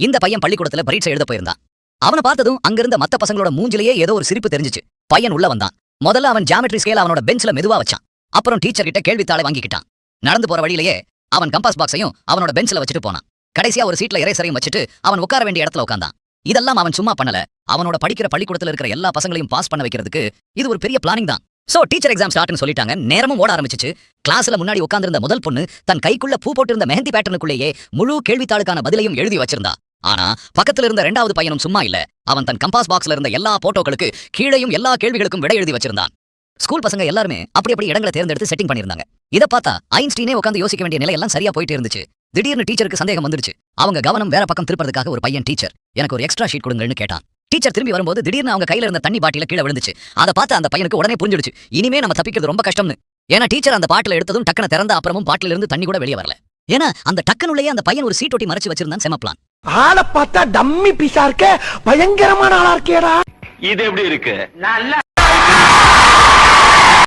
இந்த பையன் பள்ளிக்கூடத்துல பரீட்சை எழுத போயிருந்தான். அவனை பார்த்ததும் அங்கிருந்த மத்த பசங்களோட மூஞ்சிலேயே ஏதோ ஒரு சிரிப்பு தெரிஞ்சுச்சு. பையன் உள்ள வந்தான். முதல்ல அவன் ஜியோமெட்ரி ஸ்கேல் அவனோட பெஞ்ச்ல மெதுவா வச்சான். அப்புறம் டீச்சர் கிட்ட கேள்வித்தாளை வாங்கிக்கிட்டான். நடந்து போற வழியிலேயே அவன் கம்பாஸ் பாக்ஸையும் அவனோட பெஞ்ச்ல வச்சுட்டு போனான். கடைசியா ஒரு சீட்ல எரேசரையும் வச்சுட்டு அவன் உட்கார வேண்டிய இடத்துல உட்கார்ந்தான். இதெல்லாம் அவன் சும்மா பண்ணல. அவனோட படிக்கிற பள்ளிக்கூடத்துல இருக்கிற எல்லா பசங்களையும் பாஸ் பண்ண வைக்கிறதுக்கு இது ஒரு பெரிய பிளானிங் தான். சோ டீச்சர் எக்ஸாம் ஸ்டார்ட்னு சொல்லிட்டாங்க. நேரமும் ஓட ஆரம்பிச்சிச்சு. கிளாஸ்ல முன்னாடி உட்கார்ந்திருந்த முதல் பொண்ணு தன் கைக்குள்ள பூ போட்டிருந்த மெஹந்தி பேட்டர்னுக்குள்ளேயே முழு கேள்வித்தாளுக்கான பதிலையும் எழுதி வச்சிருந்தா. ஆனா பக்கத்துல இருந்த இரண்டாவது பையனும் சும்மா இல்ல. அவன் தன் கம்பாஸ் பாக்ஸ்ல இருந்த எல்லா போட்டோக்களுக்கு கீழேயும் எல்லா கேள்விகளுக்கும் விடை எழுதி வச்சிருந்தான். ஸ்கூல் பசங்க எல்லாருமே அப்படி இடங்களை தேர்ந்தெடுத்து செட்டிங் பண்ணிருந்தாங்க. இத பார்த்தா ஐன்ஸ்டீனே உட்கார்ந்து யோசிக்க வேண்டிய நிலை எல்லாம் சரியா போயிட்டு இருந்துச்சு. திடீர்னு டீச்சருக்கு சந்தேகம் வந்துடுச்சு. அவங்க கவனம் வேற பக்கம் திருப்பறதுக்காக ஒரு பையன் டீச்சர் எனக்கு ஒரு எக்ஸ்ட்ரா ஷீட் கொடுங்கன்னு கேட்டான். டீச்சர் திரும்பி வரும்போது திடீர்னு அவங்க கையில இருந்த தண்ணி பாட்டில கீழே விழுந்துச்சு. அதை பார்த்து அந்த பையனுக்கு உடனே புரிஞ்சிடுச்சு, இனிமே நம்ம தப்பிக்கிறது ரொம்ப கஷ்டம்னு. ஏன்னா டீச்சர் அந்த பாட்டில எடுத்ததும் டக்குன திறந்த அப்புறமும் பாட்டில இருந்து தண்ணி கூட வெளியே வரல. ஏன்னா அந்த டக்குனுள்ளேயே அந்த பையன் ஒரு சீட் ஒட்டி மறைச்சு வச்சிருந்தான். செம பிளான். ஆளை பார்த்தா டம்மி பீஸா இருக்க, பயங்கரமான ஆளா இருக்கேடா. இது எப்படி இருக்கு? நல்லா